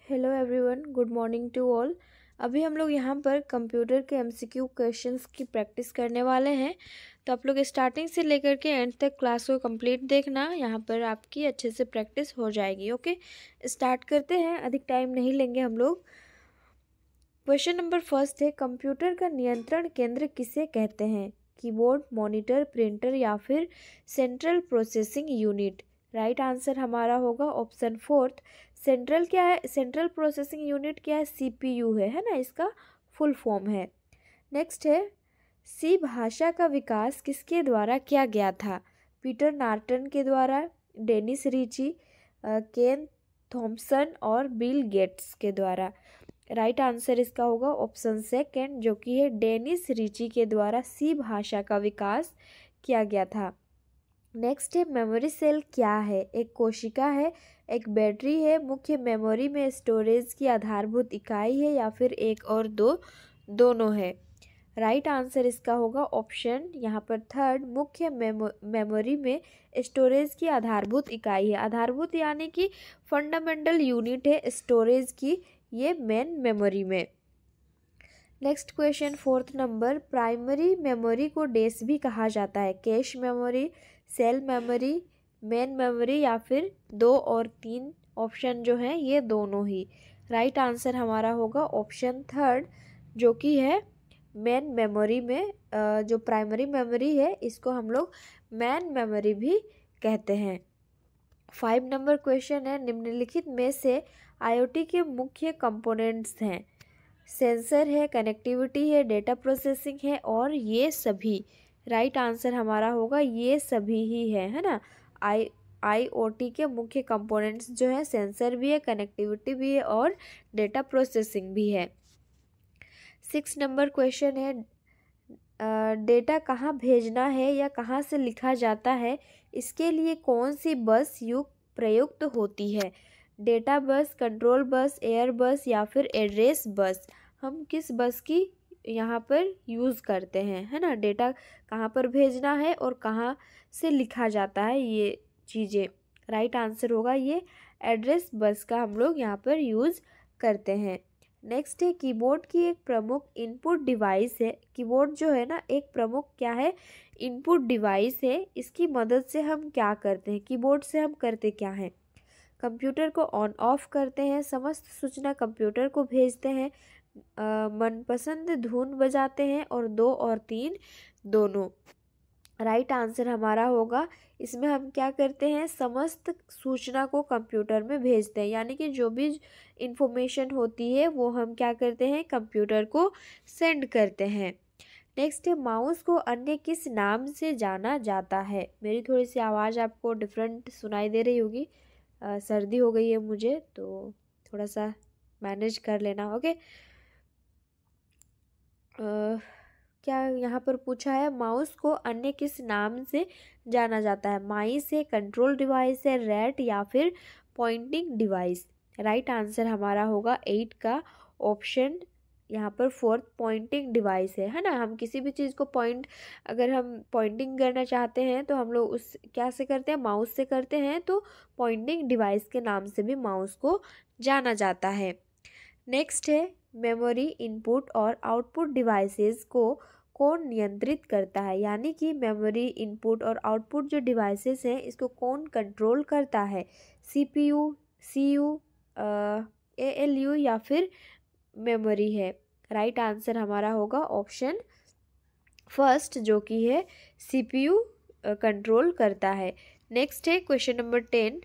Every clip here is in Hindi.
Hello everyone, good morning to all. अभी हम लोग यहाँ पर कंप्यूटर के एमसीक्यू क्वेश्चंस की प्रैक्टिस करने वाले हैं। तो आप लोग स्टार्टिंग से लेकर के एंड तक क्लास को कंप्लीट देखना, यहाँ पर आपकी अच्छे से प्रैक्टिस हो जाएगी। ओके, स्टार्ट करते हैं, अधिक टाइम नहीं लेंगे हम लोग। क्वेश्चन नंबर फर्स्ट है, कंप्यूटर का नियंत्रण केंद्र किसे कहते हैं? कीबोर्ड, मॉनिटर, प्रिंटर या फिर central processing unit. Right answer हमारा होगा ऑप्शन फोर्थ। सेंट्रल क्या है? सेंट्रल प्रोसेसिंग यूनिट क्या है? सीपीयू है ना, इसका फुल फॉर्म है। नेक्स्ट है, सी भाषा का विकास किसके द्वारा किया गया था? पीटर नार्टन के द्वारा, डेनिस रीची, केन थॉम्सन और बिल गेट्स के द्वारा। राइट आंसर इसका होगा ऑप्शन सेकेंड, जो कि है डेनिस रीची के द्वारा सी भाषा का विकास किया गया था। नेक्स्ट है, मेमोरी सेल क्या है? एक कोशिका है, एक बैटरी है, मुख्य मेमोरी में स्टोरेज की आधारभूत इकाई है या फिर एक और दोनों है। राइट आंसर इसका होगा ऑप्शन यहाँ पर थर्ड, मुख्य मेमोरी में स्टोरेज की आधारभूत इकाई है। आधारभूत यानी कि फंडामेंटल यूनिट है स्टोरेज की, ये मेन मेमोरी में। Next question fourth number, primary memory को डैश भी कहा जाता है? Cache memory, cell memory, main memory या फिर 2 और 3 ऑप्शन जो हैं ये दोनों ही। राइट आंसर हमारा होगा ऑप्शन थर्ड, जो कि है मेन मेमोरी में। जो प्राइमरी मेमोरी है इसको हम लोग मेन मेमोरी भी कहते हैं। 5 नंबर क्वेश्चन है, निम्नलिखित में से आईओटी के मुख्य कंपोनेंट्स हैं? सेंसर है, कनेक्टिविटी है, डेटा प्रोसेसिंग है और ये सभी। राइट आंसर हमारा होगा ये सभी ही है ना। आईओटी के मुख्य कंपोनेंट्स जो है सेंसर भी है, कनेक्टिविटी भी है और डेटा प्रोसेसिंग भी है। 6 नंबर क्वेश्चन है, डेटा कहाँ भेजना है या कहाँ से लिखा जाता है, इसके लिए कौन सी बस प्रयुक्त होती है? Data bus, control bus, air बस या फिर एड्रेस बस। हम किस बस की यहाँ पर यूज़ करते हैं, है ना? डेटा कहाँ पर भेजना है और कहाँ से लिखा जाता है, ये चीज़ें। राइट आंसर होगा ये एड्रेस बस का हम लोग यहाँ पर यूज़ करते हैं। नेक्स्ट है, कीबोर्ड की एक प्रमुख इनपुट डिवाइस है। कीबोर्ड जो है ना, एक प्रमुख क्या है? इनपुट डिवाइस है। इसकी मदद से हम क्या करते हैं? कीबोर्ड से हम करते क्या हैं? कंप्यूटर को ऑन ऑफ करते हैं, समस्त सूचना कंप्यूटर को भेजते हैं, मनपसंद धुन बजाते हैं और 2 और 3 दोनों। राइट आंसर हमारा होगा, इसमें हम क्या करते हैं? समस्त सूचना को कंप्यूटर में भेजते हैं, यानी कि जो भी इंफॉर्मेशन होती है वो हम क्या करते हैं? कंप्यूटर को सेंड करते हैं। नेक्स्ट है, माउस को अन्य किस नाम से जाना जाता है? मेरी थोड़ी सी आवाज़ आपको डिफरेंट सुनाई दे रही होगी, सर्दी हो गई है मुझे, तो थोड़ा सा मैनेज कर लेना। ओके, क्या यहाँ पर पूछा है, माउस को अन्य किस नाम से जाना जाता है? माइस है, कंट्रोल डिवाइस है, रैट या फिर पॉइंटिंग डिवाइस। राइट आंसर हमारा होगा 8 का ऑप्शन यहाँ पर फोर्थ, पॉइंटिंग डिवाइस है ना। हम किसी भी चीज़ को अगर हम पॉइंटिंग करना चाहते हैं तो हम लोग उस क्या से करते हैं? माउस से करते हैं, तो पॉइंटिंग डिवाइस के नाम से भी माउस को जाना जाता है। नेक्स्ट है, मेमोरी इनपुट और आउटपुट डिवाइसेस को कौन नियंत्रित करता है? यानी कि मेमोरी इनपुट और आउटपुट जो डिवाइसेस हैं इसको कौन कंट्रोल करता है? सीपीयू, सीयू, एएलयू या फिर मेमोरी है। राइट आंसर हमारा होगा ऑप्शन फर्स्ट, जो कि है सीपीयू कंट्रोल करता है। नेक्स्ट है क्वेश्चन नंबर 10,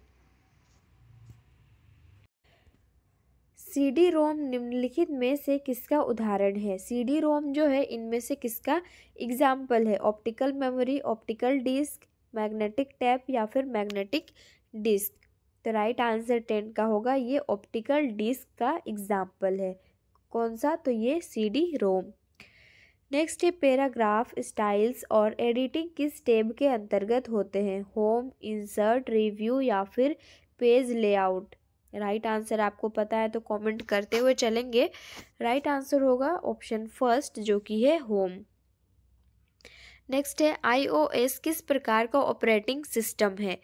सीडी रोम निम्नलिखित में से किसका उदाहरण है? सीडी रोम जो है इनमें से किसका एग्जाम्पल है? Optical memory, optical disk, magnetic tape या फिर मैग्नेटिक डिस्क। तो राइट आंसर 10 का होगा ये ऑप्टिकल डिस्क का एग्जाम्पल है। कौन सा? तो ये सीडी रोम। नेक्स्ट है, पैराग्राफ स्टाइल्स और एडिटिंग किस टैब के अंतर्गत होते हैं? होम, इंसर्ट, रिव्यू या फिर पेज लेआउट। राइट आंसर आपको पता है तो कमेंट करते हुए चलेंगे। राइट आंसर होगा ऑप्शन फर्स्ट, जो कि है होम। नेक्स्ट है, iOS किस प्रकार का ऑपरेटिंग सिस्टम है?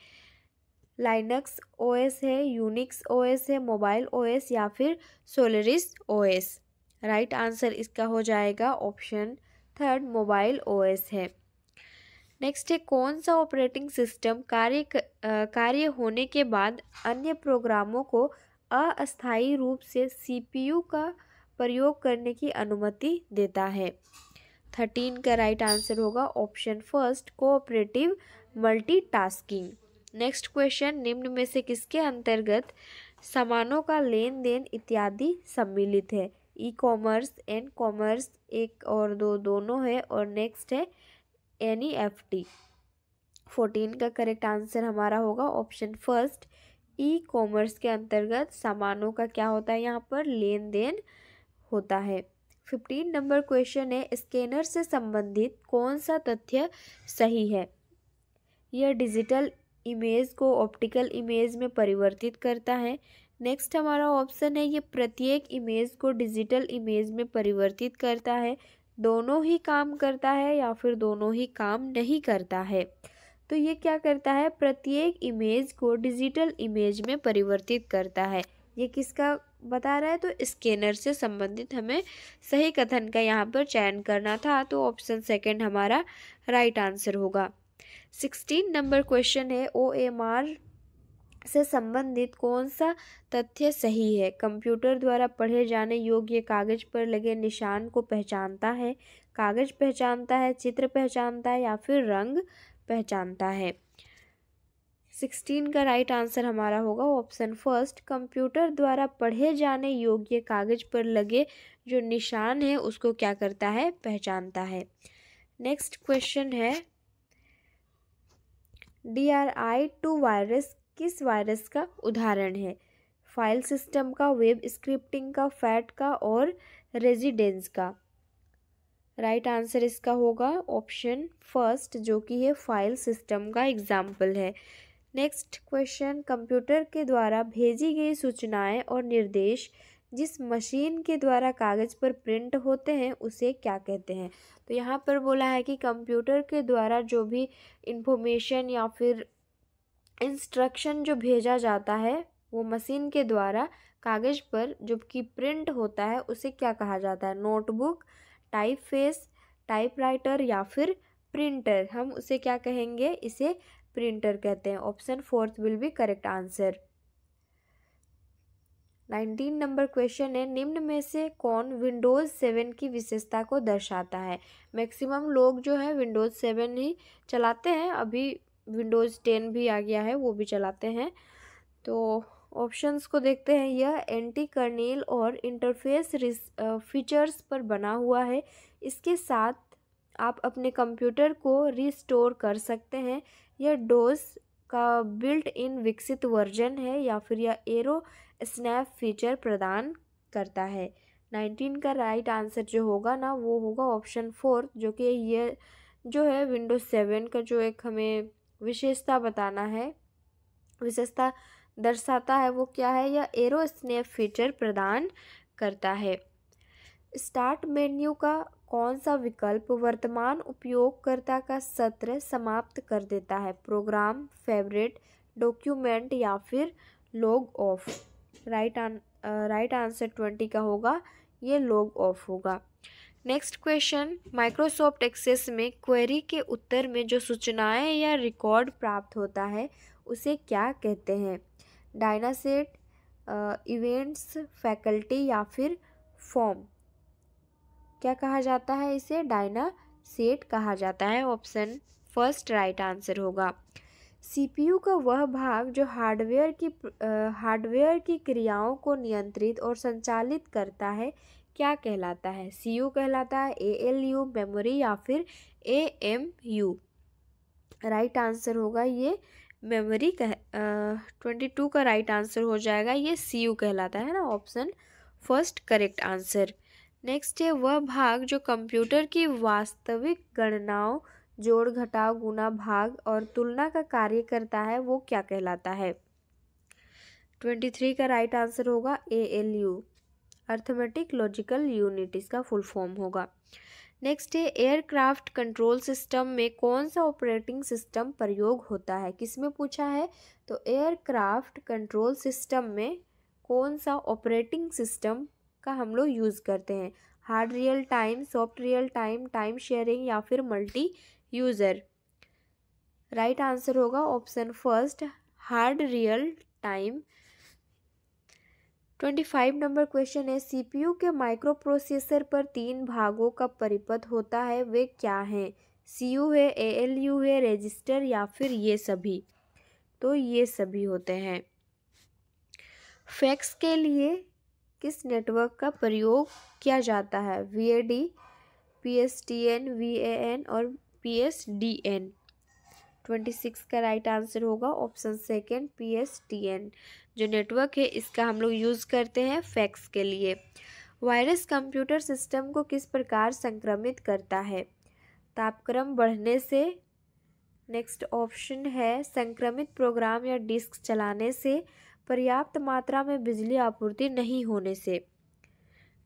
लाइनक्स ओएस है, यूनिक्स ओएस है, मोबाइल ओएस या फिर सोलरिस ओएस। राइट आंसर इसका हो जाएगा ऑप्शन थर्ड, मोबाइल ओएस है। नेक्स्ट है, कौन सा ऑपरेटिंग सिस्टम कार्य होने के बाद अन्य प्रोग्रामों को अस्थायी रूप से सीपीयू का प्रयोग करने की अनुमति देता है? 13 का राइट आंसर होगा option first, cooperative multitasking. Next question, निम्न में से किसके अंतर्गत सामानों का लेन देन इत्यादि सम्मिलित है? ई कॉमर्स, एन कॉमर्स, एक और दो दोनों है, और नेक्स्ट है NEFT। 14 का करेक्ट आंसर हमारा होगा ऑप्शन फर्स्ट, ई कॉमर्स के अंतर्गत सामानों का क्या होता है, यहाँ पर लेन देन होता है। 15 नंबर क्वेश्चन है, स्कैनर से संबंधित कौन सा तथ्य सही है? यह डिजिटल इमेज को ऑप्टिकल इमेज में परिवर्तित करता है। नेक्स्ट हमारा ऑप्शन है, ये प्रत्येक इमेज को डिजिटल इमेज में परिवर्तित करता है। दोनों ही काम करता है या फिर दोनों ही काम नहीं करता है? तो ये क्या करता है, प्रत्येक इमेज को डिजिटल इमेज में परिवर्तित करता है। ये किसका बता रहा है? तो स्कैनर से संबंधित हमें सही कथन का यहाँ पर चयन करना था, तो ऑप्शन सेकंड हमारा राइट आंसर होगा। 16 नंबर क्वेश्चन है, OMR से संबंधित कौन सा तथ्य सही है? कंप्यूटर द्वारा पढ़े जाने योग्य कागज पर लगे निशान को पहचानता है, कागज पहचानता है, चित्र पहचानता है या फिर रंग पहचानता है? 16 का राइट आंसर हमारा होगा ऑप्शन फर्स्ट, कंप्यूटर द्वारा पढ़े जाने योग्य कागज पर लगे जो निशान है उसको क्या करता है, पहचानता है। नेक्स्ट क्वेश्चन है, DRI2 वायरस किस वायरस का उदाहरण है? फाइल सिस्टम का, वेब स्क्रिप्टिंग का, फैट का और रेजिडेंस का? राइट आंसर इसका होगा ऑप्शन फर्स्ट, जो कि है फाइल सिस्टम का एग्जाम्पल है। नेक्स्ट क्वेश्चन, कंप्यूटर के द्वारा भेजी गई सूचनाएं और निर्देश जिस मशीन के द्वारा कागज पर प्रिंट होते हैं उसे क्या कहते हैं? तो यहाँ पर बोला है कि कंप्यूटर के द्वारा जो भी इंफॉर्मेशन या फिर इंस्ट्रक्शन जो भेजा जाता है वो मशीन के द्वारा कागज पर जो कि प्रिंट होता है उसे क्या कहा जाता है? नोटबुक, टाइपफेस, टाइपराइटर या फिर प्रिंटर? हम उसे क्या कहेंगे? इसे प्रिंटर कहते हैं। Option fourth will be correct answer. 19 number question है, निम्न में से कौन विंडोज़ 7 की विशेषता को दर्शाता है? मैक्सिमम लोग जो है विंडोज़ 7 ही चलाते हैं, अभी विंडोज़ 10 भी आ गया है वो भी चलाते हैं। तो ऑप्शंस को देखते हैं, यह एंटी कर्नेल और इंटरफेस फीचर्स पर बना हुआ है, इसके साथ आप अपने कंप्यूटर को रिस्टोर कर सकते हैं, यह डोस का बिल्ट इन विकसित वर्जन है या फिर यह एरो स्नैप फीचर प्रदान करता है? 19 का राइट आंसर जो होगा ना वो होगा ऑप्शन फोर्थ, जो कि ये जो है विंडोज 7 का जो एक हमें विशेषता बताना है, विशेषता दर्शाता है वो क्या है? यह एरो स्नैप फीचर प्रदान करता है। स्टार्ट मेन्यू का कौन सा विकल्प वर्तमान उपयोगकर्ता का सत्र समाप्त कर देता है? प्रोग्राम, फेवरेट, डॉक्यूमेंट या फिर लॉग ऑफ? राइट आंसर 20 का होगा, ये लॉग ऑफ होगा। नेक्स्ट क्वेश्चन, माइक्रोसॉफ्ट एक्सेस में क्वेरी के उत्तर में जो सूचनाएं या रिकॉर्ड प्राप्त होता है उसे क्या कहते हैं? डायनासेट, इवेंट्स, फैकल्टी या फिर फॉर्म? क्या कहा जाता है इसे? डायनासेट कहा जाता है। ऑप्शन फर्स्ट राइट आंसर होगा। सीपीयू का वह भाग जो हार्डवेयर की क्रियाओं को नियंत्रित और संचालित करता है क्या कहलाता है? सीयू कहलाता है, एएलयू, मेमोरी या फिर एएमयू? राइट आंसर होगा ये मेमोरी 22 का राइट आंसर हो जाएगा, ये सीयू कहलाता है ना, option first correct answer. Next है, वह भाग जो कंप्यूटर की वास्तविक गणनाओं, जोड़, घटाव, गुणा, भाग और तुलना का कार्य करता है वो क्या कहलाता है? 23 का राइट आंसर होगा एएलयू, अर्थमेटिक लॉजिकल यूनिट इसका फुल फॉर्म होगा। नेक्स्ट है एयरक्राफ्ट कंट्रोल सिस्टम में कौन सा ऑपरेटिंग सिस्टम प्रयोग होता है, किसमें पूछा है, तो एयरक्राफ्ट कंट्रोल सिस्टम में कौन सा ऑपरेटिंग सिस्टम का हम लोग यूज़ करते हैं, hard real time, soft real time, time sharing या फिर मल्टी यूज़र। राइट आंसर होगा option first, hard real time. 25 number question है, सीपीयू के माइक्रो प्रोसेसर पर 3 भागों का परिपथ होता है, वे क्या हैं, सीयू है, एएलयू है, रजिस्टर या फिर ये सभी, तो ये सभी होते हैं। फैक्स के लिए किस नेटवर्क का प्रयोग किया जाता है, वीएडी, पीएसटीएन, वीएएन और पीएसडीएन। 26 का राइट आंसर होगा ऑप्शन सेकेंड, पीएसटीएन जो नेटवर्क है इसका हम लोग यूज़ करते हैं फैक्स के लिए। वायरस कंप्यूटर सिस्टम को किस प्रकार संक्रमित करता है, तापक्रम बढ़ने से, नेक्स्ट ऑप्शन है संक्रमित प्रोग्राम या डिस्क चलाने से, पर्याप्त मात्रा में बिजली आपूर्ति नहीं होने से।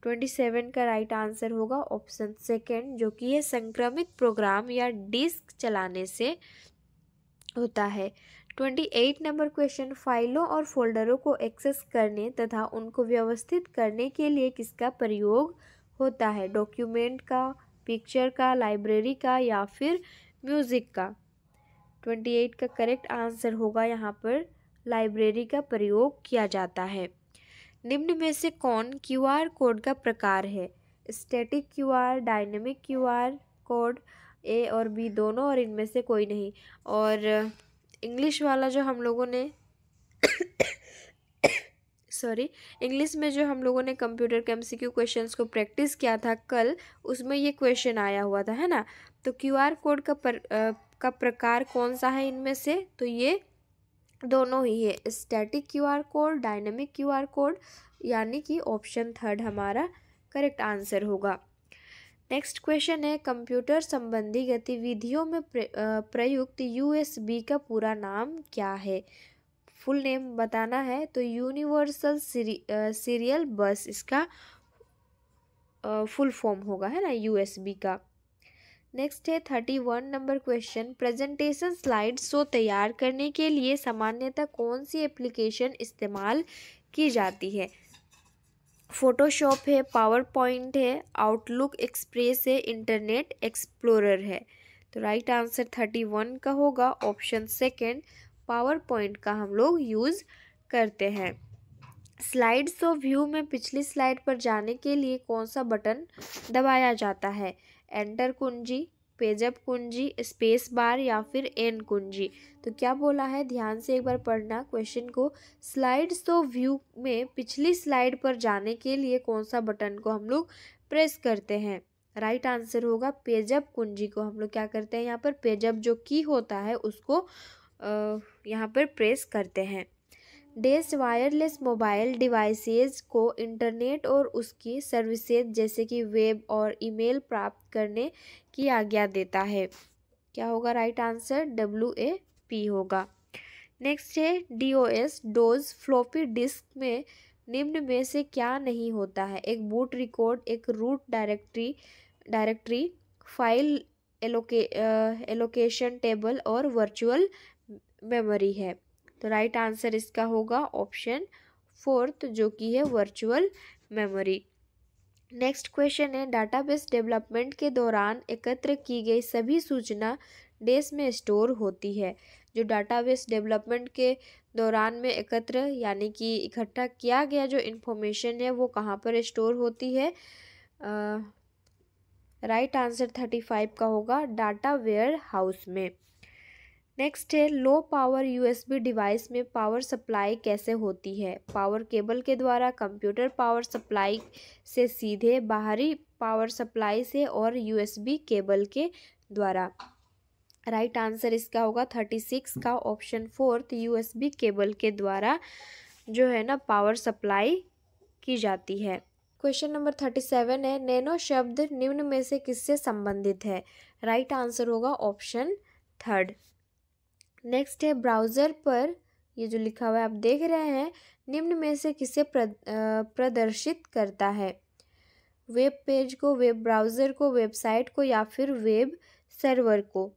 27 का राइट आंसर होगा ऑप्शन सेकेंड जो कि है संक्रमित प्रोग्राम या डिस्क चलाने से होता है। 28 नंबर क्वेश्चन, फाइलों और फोल्डरों को एक्सेस करने तथा उनको व्यवस्थित करने के लिए किसका प्रयोग होता है, डॉक्यूमेंट का, पिक्चर का, लाइब्रेरी का या फिर म्यूज़िक का। 28 का करेक्ट आंसर होगा यहाँ पर लाइब्रेरी का प्रयोग किया जाता है। निम्न में से कौन क्यूआर कोड का प्रकार है, static QR, dynamic QR code, A और बी दोनों और इनमें से कोई नहीं। और इंग्लिश वाला जो हम लोगों ने इंग्लिश में जो हम लोगों ने कंप्यूटर के एमसीक्यू क्वेश्चंस को प्रैक्टिस किया था कल, उसमें ये क्वेश्चन आया हुआ था, है ना। तो क्यूआर कोड का प्रकार कौन सा है इनमें से, तो ये दोनों ही है, static QR code, dynamic QR code, यानी कि ऑप्शन थर्ड हमारा करेक्ट आंसर होगा। नेक्स्ट क्वेश्चन है, कंप्यूटर संबंधी गतिविधियों में प्रयुक्त यूएसबी का पूरा नाम क्या है, फुल नेम बताना है, तो यूनिवर्सल सीरियल बस इसका फुल फॉर्म होगा, है ना, यूएसबी का। नेक्स्ट है 31 number question, presentation slide show तैयार करने के लिए सामान्यतः कौन सी एप्लीकेशन इस्तेमाल की जाती है, फोटोशॉप है, पावर पॉइंट है, आउटलुक एक्सप्रेस है, इंटरनेट एक्सप्लोरर है। तो राइट आंसर 31 का होगा ऑप्शन सेकेंड, पावर पॉइंट का हम लोग यूज़ करते हैं। स्लाइड शो व्यू में पिछली स्लाइड पर जाने के लिए कौन सा बटन दबाया जाता है, एंटर कुंजी, पेजअप कुंजी, स्पेस बार या फिर एन कुंजी। तो क्या बोला है, ध्यान से एक बार पढ़ना क्वेश्चन को, स्लाइड शो व्यू में पिछली स्लाइड पर जाने के लिए कौन सा बटन को हम लोग प्रेस करते हैं, राइट आंसर होगा पेजअप कुंजी को हम लोग क्या करते हैं, यहाँ पर पेजअप जो की होता है उसको यहाँ पर प्रेस करते हैं। डैश वायरलेस मोबाइल डिवाइसेज को इंटरनेट और उसकी सर्विसेज जैसे कि वेब और ईमेल प्राप्त करने की आज्ञा देता है, क्या होगा राइट आंसर, WAP होगा। नेक्स्ट है DOS डोज फ्लॉपी डिस्क में निम्न में से क्या नहीं होता है, एक बूट रिकॉर्ड, एक root directory, file allocation table और वर्चुअल मेमोरी है। तो राइट आंसर इसका होगा ऑप्शन फोर्थ जो कि है वर्चुअल मेमोरी। नेक्स्ट क्वेश्चन है, डाटाबेस डेवलपमेंट के दौरान एकत्र की गई सभी सूचना डैश में स्टोर होती है, जो डाटाबेस डेवलपमेंट के दौरान में एकत्र यानी कि इकट्ठा किया गया जो इन्फॉर्मेशन है वो कहाँ पर स्टोर होती है, राइट आंसर 35 का होगा डाटा वेयर हाउस में। नेक्स्ट है, लो पावर USB डिवाइस में पावर सप्लाई कैसे होती है, पावर केबल के द्वारा, कंप्यूटर पावर सप्लाई से सीधे, बाहरी पावर सप्लाई से और USB केबल के द्वारा। राइट आंसर इसका होगा 36 का ऑप्शन फोर्थ, USB केबल के द्वारा जो है ना पावर सप्लाई की जाती है। क्वेश्चन नंबर 37 है, नैनो शब्द निम्न में से किससे संबंधित है, राइट आंसर होगा ऑप्शन थर्ड। नेक्स्ट है, ब्राउज़र पर ये जो लिखा हुआ है आप देख रहे हैं, निम्न में से किसे प्रदर्शित करता है, वेब पेज को, वेब ब्राउज़र को, वेबसाइट को या फिर वेब सर्वर को।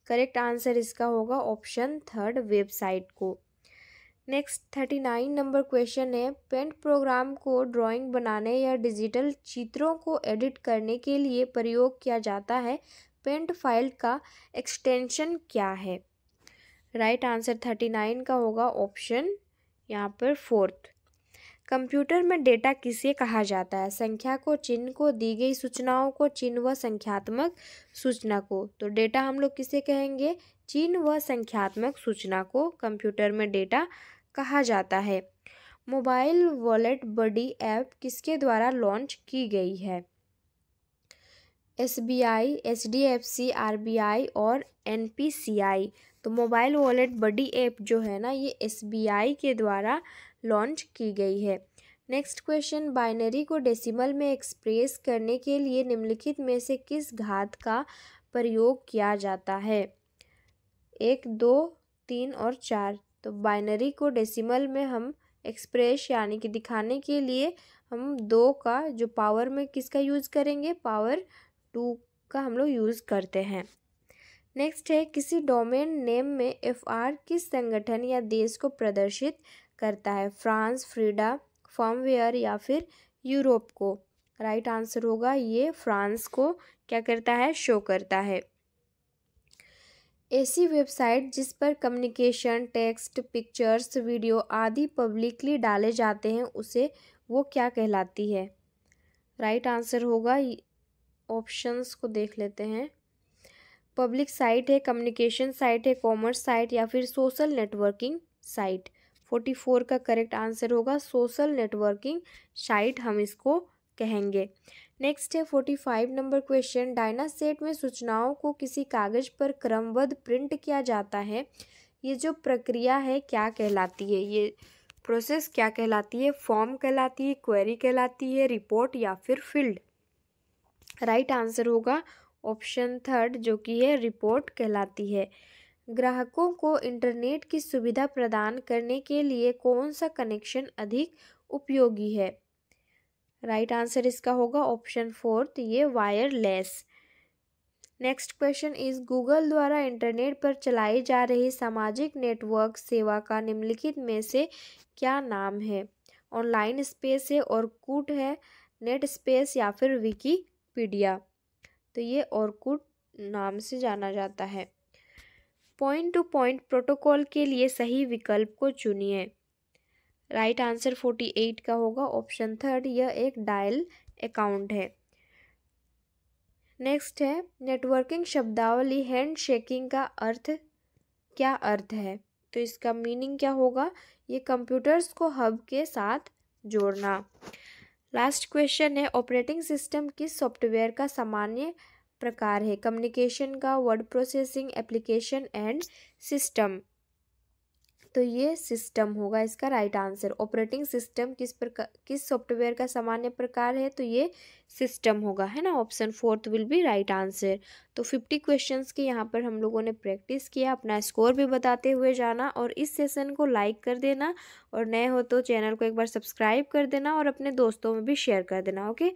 करेक्ट आंसर इसका होगा ऑप्शन थर्ड, वेबसाइट को। नेक्स्ट 39 नंबर क्वेश्चन है, पेंट प्रोग्राम को ड्राइंग बनाने या डिजिटल चित्रों को एडिट करने के लिए प्रयोग किया जाता है। पेंट फाइल का एक्सटेंशन क्या है? राइट आंसर 39 का होगा ऑप्शन यहाँ पर फोर्थ। कंप्यूटर में डेटा किसे कहा जाता है? संख्या को, चिन्ह को, दी गई सूचनाओं को, चिन्ह व संख्यात्मक सूचना को। तो डेटा हम लोग किसे कहेंगे? चिन्ह व संख्यात्मक सूचना को कंप्यूटर में डेटा कहा जाता है। मोबाइल वॉलेट बडी ऐप किसके द्वारा लॉन्च की गई है? SBI, HDFC, RBI और NPCI। तो मोबाइल वॉलेट बडी ऐप जो है ना, ये SBI के द्वारा लॉन्च की गई है। नेक्स्ट क्वेश्चन, बाइनरी को डेसिमल में एक्सप्रेस करने के लिए निम्नलिखित में से किस घात का प्रयोग किया जाता है? 1, 2, 3 और 4। तो बाइनरी को डेसिमल में हम एक्सप्रेस यानी कि दिखाने के लिए हम 2 का जो पावर में किसका यूज़ करेंगे? पावर 2 का हम लोग यूज़ करते हैं। नेक्स्ट है, किसी डोमेन नेम में FR किस संगठन या देश को प्रदर्शित करता है? फ्रांस, फ्रीडा, फर्मवेयर या फिर यूरोप को। राइट आंसर होगा ये फ्रांस को क्या करता है? शो करता है। ऐसी वेबसाइट जिस पर कम्युनिकेशन, टेक्स्ट, पिक्चर्स, वीडियो आदि पब्लिकली डाले जाते हैं उसे वो क्या कहलाती है? राइट आंसर होगा, ऑप्शंस को देख लेते हैं। पब्लिक साइट है, कम्युनिकेशन साइट है, कॉमर्स साइट या फिर सोशल नेटवर्किंग साइट। 44 का करेक्ट आंसर होगा सोशल नेटवर्किंग साइट हम इसको कहेंगे। नेक्स्ट है 45 नंबर क्वेश्चन, डायनासेट में सूचनाओं को किसी कागज़ पर क्रमबद्ध प्रिंट किया जाता है, ये जो प्रक्रिया है क्या कहलाती है? ये प्रोसेस क्या कहलाती है? फॉर्म कहलाती है, क्वेरी कहलाती है, रिपोर्ट या फिर फील्ड? राइट आंसर होगा ऑप्शन थर्ड जो कि है रिपोर्ट कहलाती है। ग्राहकों को इंटरनेट की सुविधा प्रदान करने के लिए कौन सा कनेक्शन अधिक उपयोगी है? राइट आंसर इसका होगा ऑप्शन फोर्थ, ये wireless. Next question is, Google द्वारा इंटरनेट पर चलाई जा रही सामाजिक नेटवर्क सेवा का निम्नलिखित में से क्या नाम है? ऑनलाइन स्पेस है, ऑरकुट है, नेट स्पेस या फिर विकीपीडिया। तो ये ऑरकुट नाम से जाना जाता है। पॉइंट टू पॉइंट प्रोटोकॉल के लिए सही विकल्प को चुनिए। राइट आंसर 48 का होगा ऑप्शन थर्ड, यह एक डायल अकाउंट है। नेक्स्ट है, नेटवर्किंग शब्दावली हैंड शेकिंग का क्या अर्थ है? तो इसका मीनिंग क्या होगा? ये कंप्यूटर्स को हब के साथ जोड़ना। लास्ट क्वेश्चन है, ऑपरेटिंग सिस्टम किस सॉफ्टवेयर का सामान्य प्रकार है? कम्युनिकेशन का, word processing, application and system. तो ये सिस्टम होगा इसका राइट आंसर। ऑपरेटिंग सिस्टम किस सॉफ्टवेयर का सामान्य प्रकार है? तो ये सिस्टम होगा, है ना। Option fourth will be right answer. तो 50 क्वेश्चंस के यहाँ पर हम लोगों ने प्रैक्टिस किया, अपना स्कोर भी बताते हुए जाना, और इस सेशन को लाइक कर देना, और नए हो तो चैनल को एक बार सब्सक्राइब कर देना और अपने दोस्तों में भी शेयर कर देना। ओके।